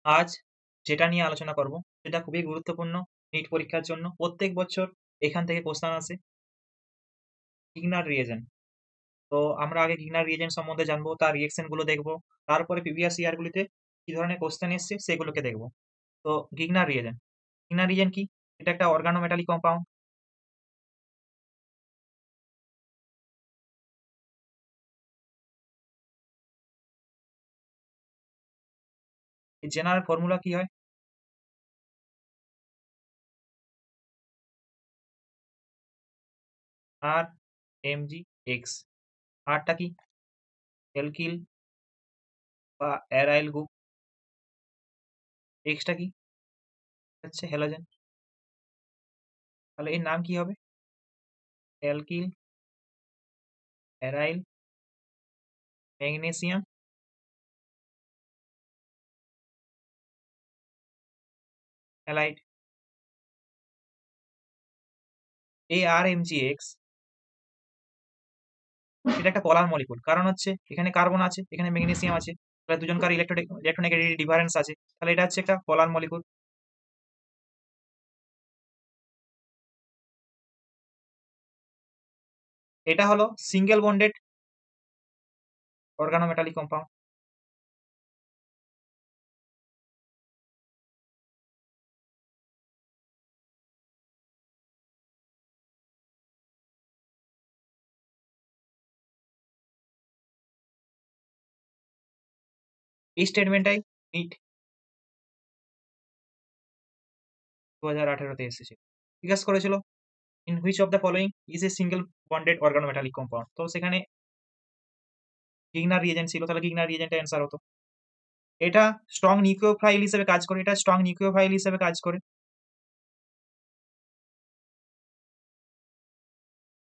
আজ যেটা নিয়ে আলোচনা করব সেটা খুবই গুরুত্বপূর্ণ নিট পরীক্ষার জন্য। প্রত্যেক বছর এখান থেকে কোশ্চেন আসে। গিগনার রিয়েজেন্ট। তো আমরা আগে গিগনার রিয়েজেন্ট সম্বন্ধে জানবো, তার রিঅ্যাকশন গুলো দেখবো। তারপরে প্রিভিয়াস ইয়ার গুলিতে কি ধরনের কোশ্চেন এসছে সেগুলোকে দেখবো। তো গিগনার রিয়েজেন্ট। গিগনার রিয়েজেন্ট কি? এটা একটা অর্গানোমেটালিক কম্পাউন্ড। এর জেনারেল ফর্মুলা কি হয়? আর এমজি এক্স। আরটা কি? অ্যালকিল বা অ্যারাইল গ্রুপ। এক্সটা কি? হচ্ছে হ্যালোজেন। তাহলে এর নাম কি হবে? Alkyl, aryl, magnesium, halide. এই আর এমজি এক্স এটা একটা পোলার মলিকুল। কারণ হচ্ছে এখানে কার্বন আছে, এখানে ম্যাগনেসিয়াম আছে। তাহলে দুজনকার ইলেকট্রোনেগেটিভ ডিফারেন্স আছে। তাহলে এটা হচ্ছে একটা পোলার মলিকুল। এটা হলো সিঙ্গেল বন্ডেড অর্গানোমেটালিক কম্পাউন্ড। এই স্টেটমেন্টটাই নিট 2018-তে এসেছে। জিজ্ঞাসা করেছিল in which of the following is a single bonded organometallic compound. তো সেখানে গিগনার রিএজেন্ট ছিল, তাহলে গিগনার রিএজেন্টের অ্যান্সার হতো। এটা স্ট্রং নিউক্লিওফাইল হিসেবে কাজ করে। এটা স্ট্রং নিউক্লিওফাইল হিসেবে কাজ করে,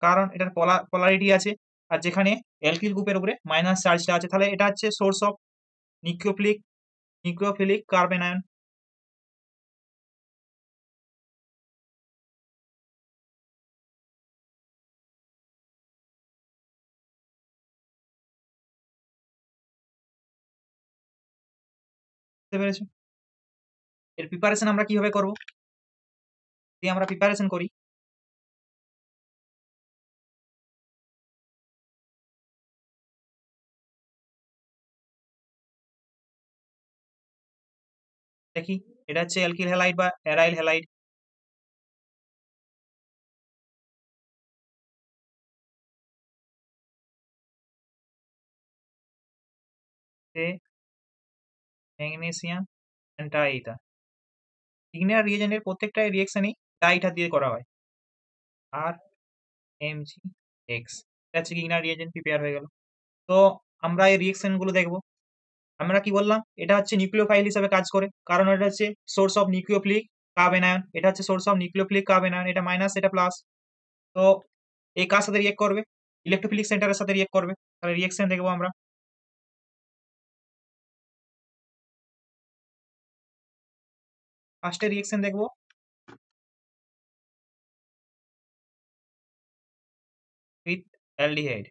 কারণ এটার পোলারিটি আছে। আর যেখানে অ্যালকিল গ্রুপের উপরে মাইনাস চার্জটা আছে, তাহলে এটা হচ্ছে source of nucleophilic nucleophilic carbon ion. বুঝতে পেরেছো? এর প্রিপারেশন আমরা কিভাবে করব? যদি আমরা প্রিপারেশন করি, দেখি এটা হচ্ছে অ্যালকিল হ্যালাইড বা অ্যারাইল হ্যালাইড। ম্যাগনেসিয়াম ডাইইথার। ইগনিয়ার রিএজেন্টের প্রত্যেকটা রিঅ্যাকশনই ডাইইথার দিয়ে করা হয়। আর এমজি এক্স, এটা হচ্ছে ইগনিয়ার রিএজেন্ট প্রিপেয়ার হয়ে গেল। তো আমরা এই রিঅ্যাকশন গুলো দেখবো। আমরা কি বললাম? এটা হচ্ছে নিউক্লিওফাইল হিসেবে কাজ করে, কারণ এটা হচ্ছে source of nucleophilic carbon ion. এটা হচ্ছে source of nucleophilic carbon ion. এটা মাইনাস, এটা প্লাস। তো এই কার সাথে রিয়েক্ট করবে? ইলেকট্রোফিলিক সেন্টারের সাথে রিয়েক্ট করবে। তাহলে রিয়েকশন দেখবো আমরা। ফার্স্টে রিয়েকশন দেখবো উইথ অ্যালডিহাইড।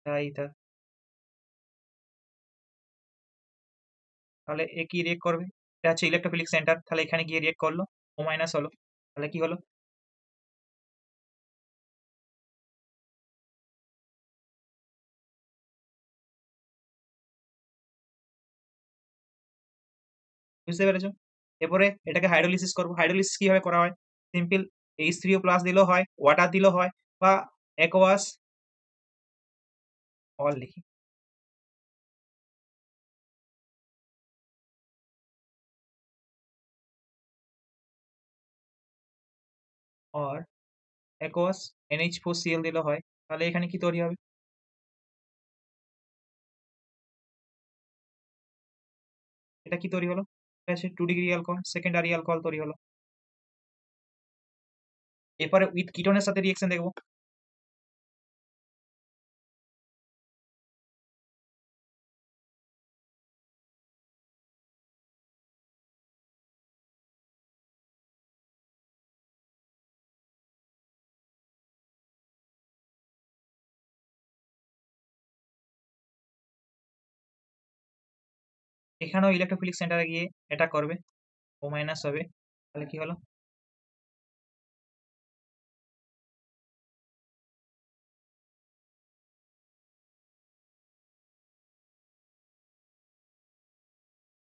ডাইইথার। তাহলে এ কি রিয়েক্ট করবে? এটা হচ্ছে ইলেকট্রোফিলিক সেন্টার, তাহলে এখানে গিয়ে রিয়েক্ট করলো, ও মাইনাস হলো। তাহলে কি হলো? বুঝতে পেরেছো? এরপরে এটাকে হাইড্রোলিসিস করবো। হাইড্রোলিসিস কিভাবে করা হয়? সিম্পল H3O প্লাস দিলেও হয়, ওয়াটার দিলেও হয়, বা অ্যাকোয়াস অল লিখি। আর অ্যাকোয়াস NH4Cl দিলেও হয়। তাহলে এখানে কি তৈরি হবে? এটা কি তৈরি হলো? এটা হচ্ছে 2 ডিগ্রি অ্যালকোহল, সেকেন্ডারি অ্যালকোহল তৈরি হলো। এরপরে উইথ কিটোনের সাথে রিয়েকশন দেখবো। এখানেও ইলেকট্রোফিলিক সেন্টারে গিয়ে অ্যাটাক করবে, ও মাইনাস হবে, তাহলে কি হলো?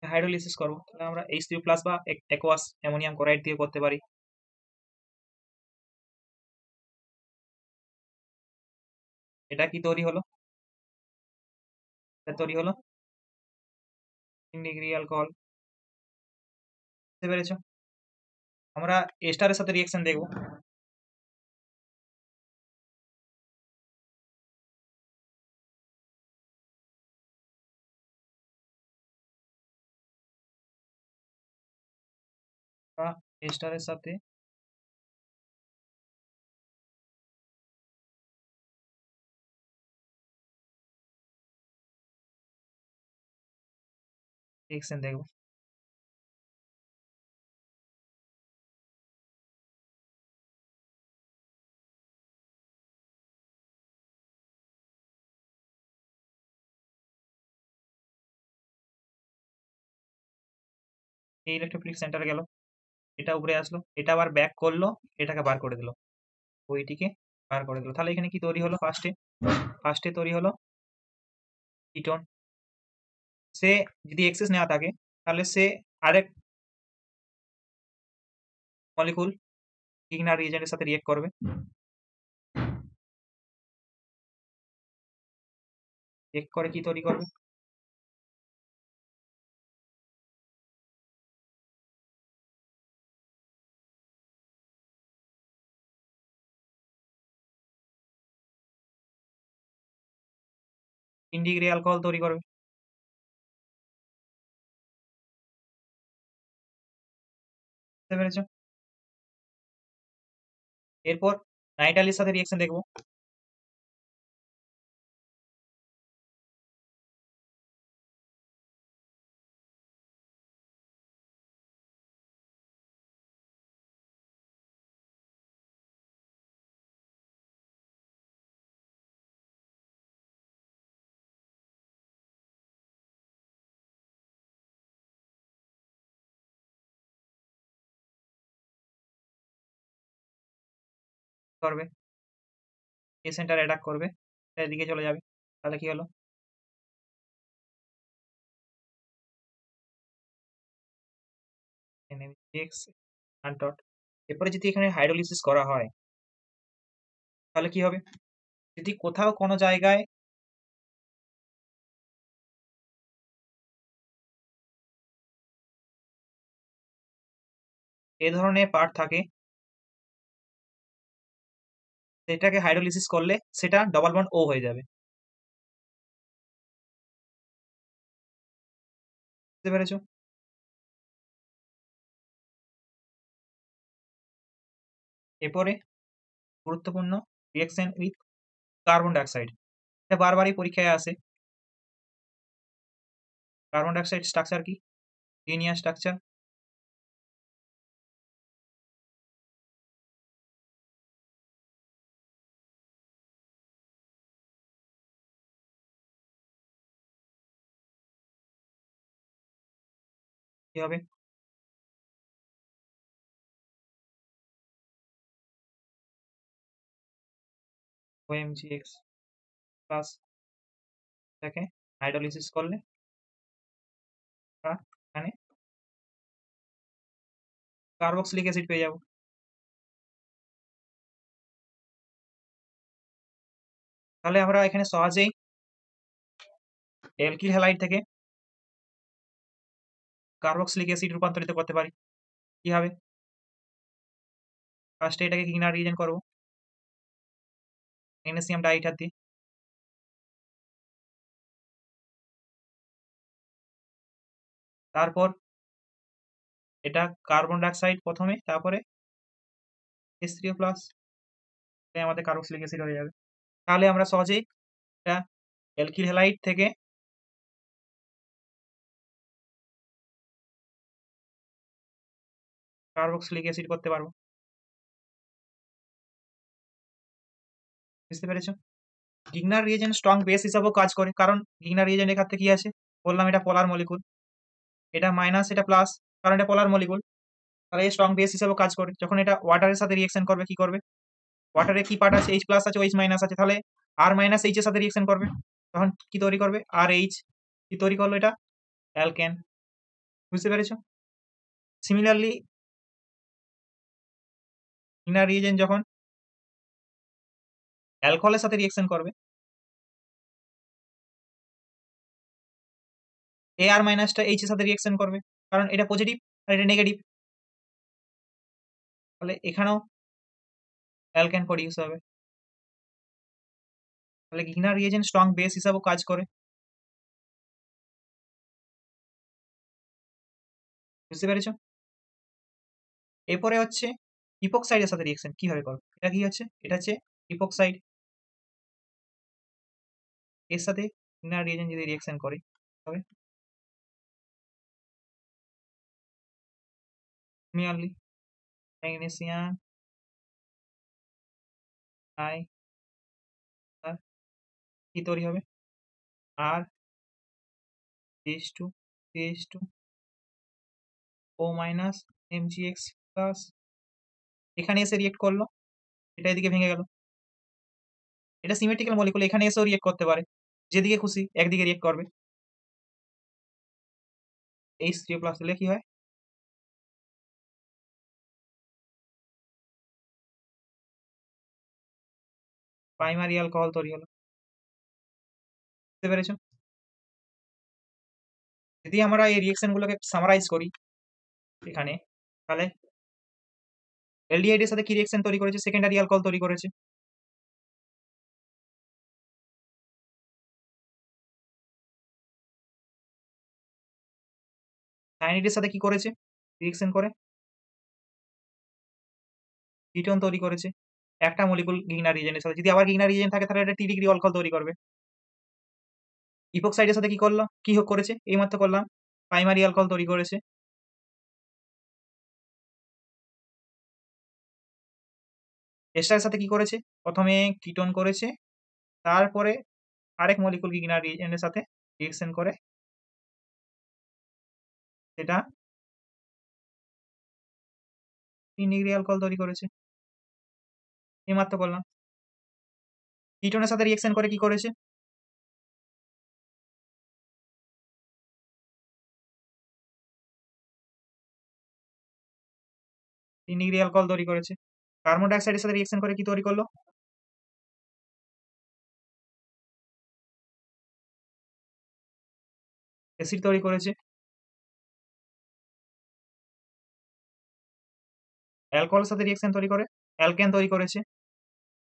হাইড্রোলিসিস করবো, তাহলে আমরা H3+ বা অ্যাকোয়াস অ্যামোনিয়াম ক্লোরাইড দিয়ে করতে পারি। এটা কি তৈরি হলো? এটা তৈরি হলো 3 ডিগ্রি অ্যালকোহল। বুঝতে পেরেছো? আমরা এস্টারের সাথে রিয়েকশন দেখবো। এস্টারের সাথে রিয়েকশন দেখবো। এই ইলেকট্রোফিলিক সেন্টারে গেল, এটা উপরে আসলো, এটা আবার ব্যাক করলো, এটাকে বার করে দিল, ওইটিকে বার করে দিল। তাহলে এখানে কি তৈরি হলো? ফার্স্টে তৈরি হলো কিটোন। সে যদি এক্সেস নেওয়া থাকে, তাহলে সে আরেক মলিকুল ইগনার রিয়েজেন্টের সাথে রিয়েক্ট করবে, রিয়েক্ট করে কি তৈরি করবে? ইন্ডিগ্রি অ্যালকোহল তৈরি করবে। বুঝতে পেরেছো? এরপর নাইট্রাইলের সাথে রিয়েকশন দেখবো। করবে, এ সেন্টার অ্যাটাক করবে, এদিকে চলে যাবে, তাহলে কি হলো? NaBH আনডট। এরপরে যদি এখানে হাইড্রোলিসিস করা হয়, তাহলে কি হবে? যদি কোথাও কোনো জায়গায় এ ধরনের পার্ট থাকে, সেটাকে হাইড্রোলিসিস করলে সেটা ডবল বন্ড ও হয়ে যাবে। বুঝতে পেরেছো? এরপরে গুরুত্বপূর্ণ রিয়েকশন উইথ কার্বন ডাইঅক্সাইড, এটা বারবারই পরীক্ষায় আসে। কার্বন ডাইঅক্সাইড স্ট্রাকচার কি? Linear structure. কি হবে? OMgX প্লাস, এটাকে হাইড্রোলিসিস করলে আমরা এখানে কার্বক্সিলিক অ্যাসিড পেয়ে যাব। তাহলে আমরা এখানে সহজেই অ্যালকিল হ্যালাইড থেকে কার্বক্সিলিক অ্যাসিড রূপান্তরিত করতে পারি। কিভাবে? ফার্স্টে এটাকে কি না রিয়েজেন্ট করবো ম্যাগনেসিয়াম ডাইটার দিয়ে, তারপর এটা কার্বন ডাইঅক্সাইড প্রথমে, তারপরে H3O+, আমাদের কার্বক্সিলিক অ্যাসিড হয়ে যাবে। তাহলে আমরা সহজেই এটা অ্যালকিল হ্যালাইড থেকে কার্বক্সিলিক অ্যাসিড করতে পারবো। বুঝতে পেরেছো? গিগনার রিয়েজেন্ট স্ট্রং বেস হিসাবেও কাজ করে, কারণ গিগনার রিয়েজেন্টের ক্ষেত্রে কি আছে বললাম, এটা পোলার মলিকুল। এটা মাইনাস এটা প্লাস, কারণ এটা পোলার মলিকুল, তাহলে স্ট্রং বেস হিসেবে কাজ করে। যখন এটা ওয়াটারের সাথে রিয়েকশন করবে কি করবে, ওয়াটারে কি পার্ট আছে, এইচ প্লাস আছে এইচ মাইনাস আছে, তাহলে আর মাইনাস এইচ এর সাথে রিয়েকশন করবে, তখন কি তৈরি করবে, আর এইচ, কি তৈরি করলো এটা, অ্যালকেন। বুঝতে পেরেছো? সিমিলারলি ইনার রিয়েজেন্ট যখন অ্যালকোহলের সাথে রিয়েকশন করবে, এ আর মাইনাসটা এইচ এর সাথে রিয়েকশন করবে, কারণ এটা পজিটিভ আর এটা নেগেটিভ, তাহলে এখানেও অ্যালকেন প্রডিউস হবে। তাহলে গিগনার রিয়েজেন্ট স্ট্রং বেস হিসাবেও কাজ করে। বুঝতে পেরেছো? এরপরে হচ্ছে ইপক্সাইডের সাথে রিয়েকশন কিভাবে করবে, এটা কি হচ্ছে, এটা হচ্ছে ইপক্সাইড, এর সাথে গিগনার রিয়েজেন্ট যদি রিয়েকশন করে তবে সিমিলারলি ম্যাগনেসিয়াম আই আর কি তৈরি হবে, আর CH2 CH2 O minus MgX plus, এখানে এসে রিয়েক্ট করলো, এটা এদিকে ভেঙে গেল, এটা সিমেট্রিক্যাল মলিকুল, এখানে এসেও রিয়েক্ট করতে পারে, যেদিকে খুশি একদিকে রিয়েক্ট করবে। H3O প্লাস দিলে কি হয়, প্রাইমারি অ্যালকোহল তৈরি হলো। বুঝতে পেরেছো? যদি আমরা এই রিয়েকশন গুলোকে সামারাইজ করি এখানে, তাহলে এলডিহাইড এর সাথে কি রিয়েকশন তৈরি করেছে, সেকেন্ডারি অ্যালকোহল তৈরি করেছে। সায়ানাইডের সাথে কি করেছে, রিয়েকশন করে কিটোন তৈরি করেছে, একটা মলিকুল গিগনার রিজেনের সাথে। যদি আবার গিগনার রিজেন থাকে তাহলে এটা টি ডিগ্রি অ্যালকোহল তৈরি করবে। ইপক্সাইডের সাথে কি করলো, কি করেছে, এইমাত্র করলাম, প্রাইমারি অ্যালকোহল তৈরি করেছে। এস্টারের সাথে কি করেছে, প্রথমে কিটোন করেছে, তারপরে আরেক মলিকুল গিগনার রিজেনের সাথে রিয়েকশন করে সেটা 3 ডিগ্রি অ্যালকোহল তৈরি করেছে। এইমাত্র করলাম। কিটোনের সাথে রিয়েকশন করে কি করেছে, 3 ডিগ্রি অ্যালকোহল তৈরি করেছে। কার্বন ডাইঅক্সাইডের সাথে রিয়েকশন করে কি তৈরি করলো, অ্যাসিড তৈরি করেছে। অ্যালকোহলের সাথে রিয়েকশন তৈরি করে অ্যালকেন তৈরি করেছে।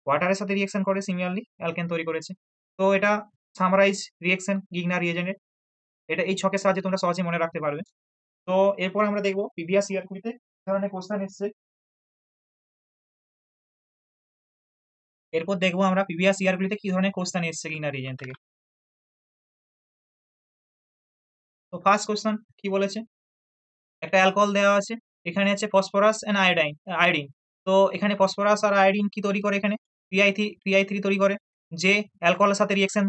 ওয়াটারের সাথে রিয়েকশন করে সিমিলারলি অ্যালকেন তৈরি করেছে। তো এটা সামারাইজ রিয়েকশন গিগনার রিয়েজেন্টের, এটা এই ছকের সাহায্যে তোমরা সহজে মনে রাখতে পারবে। তো এরপর আমরা দেখবো প্রিভিয়াস ইয়ার গুলিতে কি ধরনের কোশ্চেন এসছে। এরপর দেখবো আমরা প্রিভিয়াস ইয়ার গুলিতে কি ধরনের কোশ্চেন এসছে গিগনার রিজিয়ন থেকে। তো ফার্স্ট কোশ্চেন কি বলেছে, একটা অ্যালকোহল দেওয়া আছে, এখানে আছে ফসফরাস এন্ড আয়োডিন। তো এখানে ফসফরাস আর আয়োডিন কি তৈরি করে, এখানে পিআই3 তৈরি করে, যে অ্যালকোহলের সাথে রিয়েকশন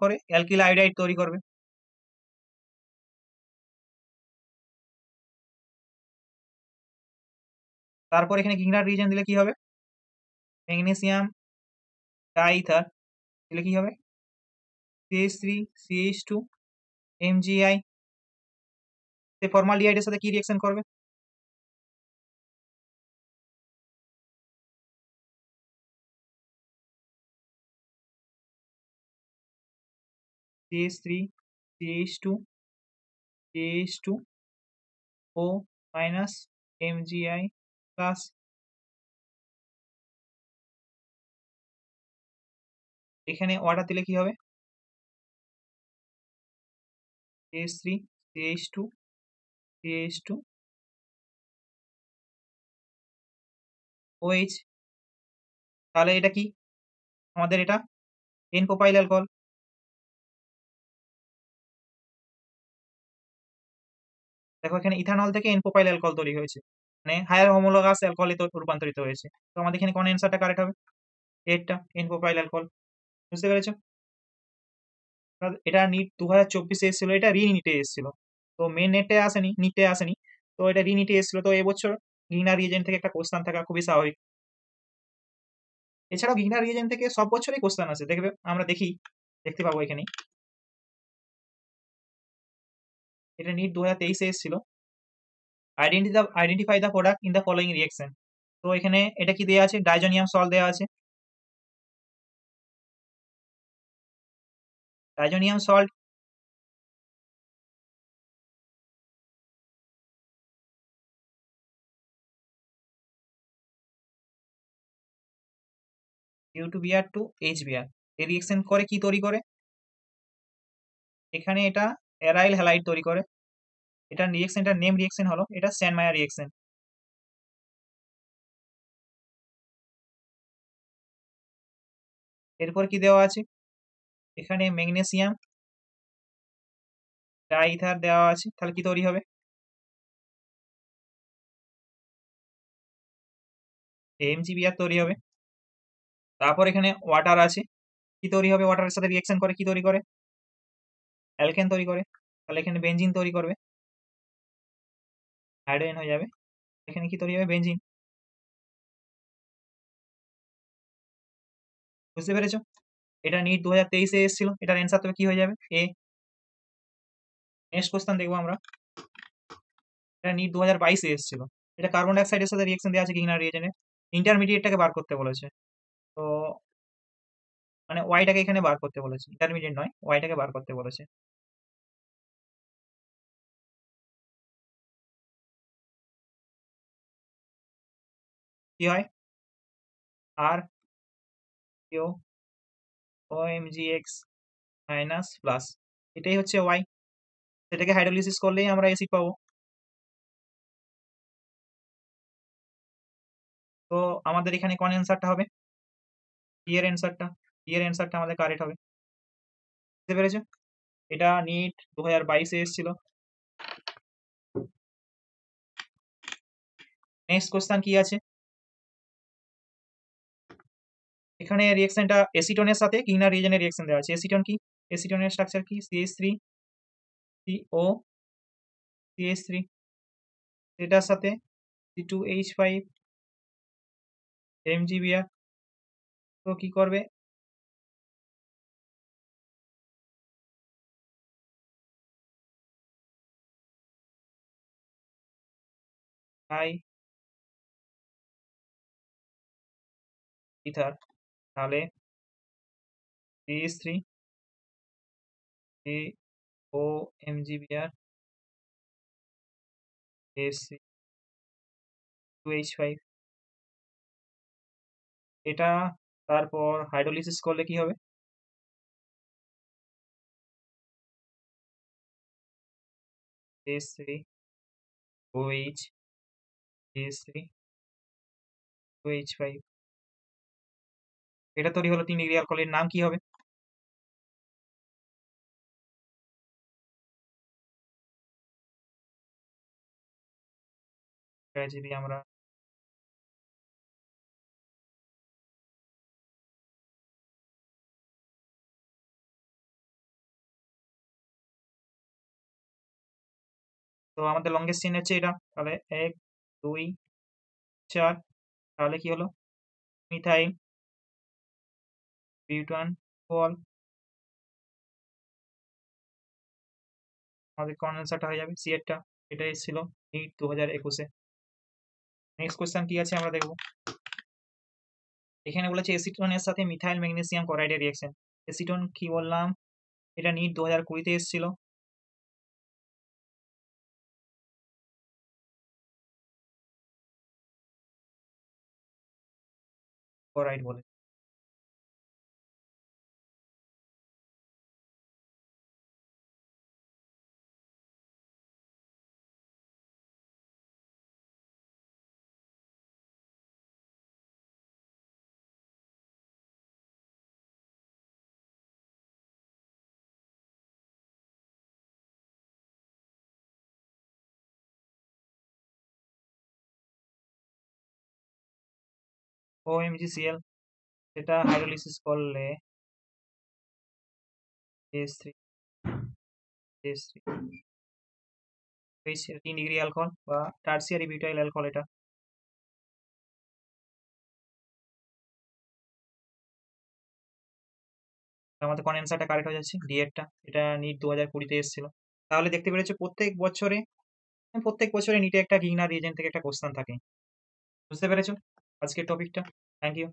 করে, অ্যালকিল আয়োডাইড তৈরি করবে। তারপর এখানে গিগনার রিজিয়ন দিলে কি হবে, ম্যাগনেসিয়াম ডাইইথার দিলে কি হবে, CH3 CH2 MgI, সে ফর্মালডিহাইডের সাথে কি রিয়েকশন করবে, CH3 CH2 CH2 O minus MgI plus, এখানে ওয়াটার দিলে কি হবে, CH3 CH2 CH2 OH, তাহলে এটা কি আমাদের, এটা এন প্রোপাইল অ্যালকোহল। দেখো এখানে ইথানল থেকে এন প্রোপাইল অ্যালকোহল তৈরি হয়েছে, মানে হায়ার হোমোলোগাস অ্যালকোহলে রূপান্তরিত হয়েছে। তো আমাদের এখানে কোন অ্যান্সারটা কারেক্ট হবে, এরটা এন প্রোপাইল অ্যালকোহল। বুঝতে পেরেছো? এটা নিট 2024-এ এসেছিল, এটা রিনিটে এসেছিল। তো মেন নেটে আসেনি, নিটে আসেনি। তো এটা রিনিটে এসেছিল। তো এবছর গিগনার রিজেন্ট থেকে একটা কোশ্চেন থাকা খুবই স্বাভাবিক। এছাড়াও গিগনার রিজেন্ট থেকে সব বছরই কোশ্চেন আসে, দেখবে আমরা দেখতে পাবো এখানে। এটা নিট 2023-এ এসেছিল। Identify the product in the following reaction. তো এখানে এটা কি দেওয়া আছে, ডাইজোনিয়াম সল্ট দেওয়া আছে। ডাইজোনিয়াম সল্ট ইউ2বিআর টু এইচবিআর এই রিঅ্যাকশন করে কি তৈরি করে, এখানে এটা অ্যারাইল হ্যালাইড তৈরি করে। এটা রিঅ্যাকশনটার নেম রিঅ্যাকশন হলো এটা স্ট্যান্ডমায়ার রিঅ্যাকশন। এরপর কি দেওয়া আছে, এখানে ম্যাগনেসিয়াম ডাইইথার দেওয়া আছে, তাহলে কি তৈরি হবে, এমজিবিআর তৈরি হবে। তারপর এখানে ওয়াটার আছে, কি তৈরি হবে, ওয়াটারের সাথে রিঅ্যাকশন করে কি তৈরি করে, অ্যালকেন তৈরি করে। তাহলে এখানে বেনজিন তৈরি করবে, হাইড্রোজেন হয়ে যাবে। এখানে কি তৈরি হবে, বেনজিন। বুঝতে পেরেছো? এটা নিট 2023-এ এসেছিল, এটার অ্যান্সার তবে কি হয়ে যাবে, এ। নেক্সট কোশ্চেন দেখবো আমরা। এটা নিট 2022-এ এসেছিল। এটা কার্বন ডাইঅক্সাইডের সাথে রিঅ্যাকশন দেওয়া আছে গিগনার রিয়েজেন্টে, ইন্টারমিডিয়েটটাকে বার করতে বলেছে। তো মানে ওয়াইটাকে এখানে বার করতে বলেছে, ইন্টারমিডিয়েট নয়, ওয়াইটাকে বার করতে বলেছে। কি হয়, আর কিউ ও M G X minus plus, এটাই হচ্ছে ওয়াই। সেটাকে হাইড্রোলিসিস করলেই আমরা অ্যাসিড পাবো। তো আমাদের এখানে কোন অ্যান্সারটা হবে, বি এর অ্যান্সারটা, বি এর অ্যান্সারটা আমাদের কারেক্ট হবে। বুঝতে পেরেছো? এটা নিট 2022-এ এসেছিল। নেক্সট কোশ্চেন কি আছে, এখানে রিঅ্যাকশনটা এসিটনের সাথে গিগনার রিয়েজেন্টের রিঅ্যাকশন দেওয়া আছে। এসিটন কি, এসিটনের স্ট্রাকচার কি, CH3 CO CH3, এটার সাথে C2H5 MgBr। তো কি করবে, হাই ইথার, তাহলে CH3 CO MgBr C2H5, এটা তারপর হাইড্রোলিসিস করলে কি হবে, CH3 OH CH3 2H5, এটা তৈরি হলো 3 ডিগ্রি অ্যালকোহলের নাম কি হবে, এটা যদি আমরা তো আমাদের লংগেস্ট চেইন হচ্ছে এটা, তাহলে 1 2 4, তাহলে কি হলো, মিথাইল বিউটান ফল, আমাদের কনডেন্সারটা হয়ে যাবে সি এরটা। এটা এসেছিল নিট 2021-এ। নেক্সট কোশ্চেন কি আছে আমরা দেখবো। এখানে বলেছে এসিটনের সাথে মিথাইল ম্যাগনেসিয়াম ক্লোরাইডের রিঅ্যাকশন। এসিটন কি বললাম, এটা নিট 2020-তে এসেছিল। ক্লোরাইড বলে। OMgCl, এটা হাইড্রোলিসিস করলে CH3 CH3 তিন ডিগ্রি অ্যালকোহল বা টার্সিয়ারি বিউটাইল অ্যালকোহল এটা। আমাদের কোন অ্যান্সারটা কারেক্ট হয়ে যাচ্ছে? ডি এরটা। এটা নিট 2020-তে এসেছিল। তাহলে দেখতে পেরেছো প্রত্যেক বছরে নিটে একটা গিগনার রিজেন্ট থেকে একটা কোশ্চেন থাকে। বুঝতে পেরেছো আজকের টপিকটা? Thank you.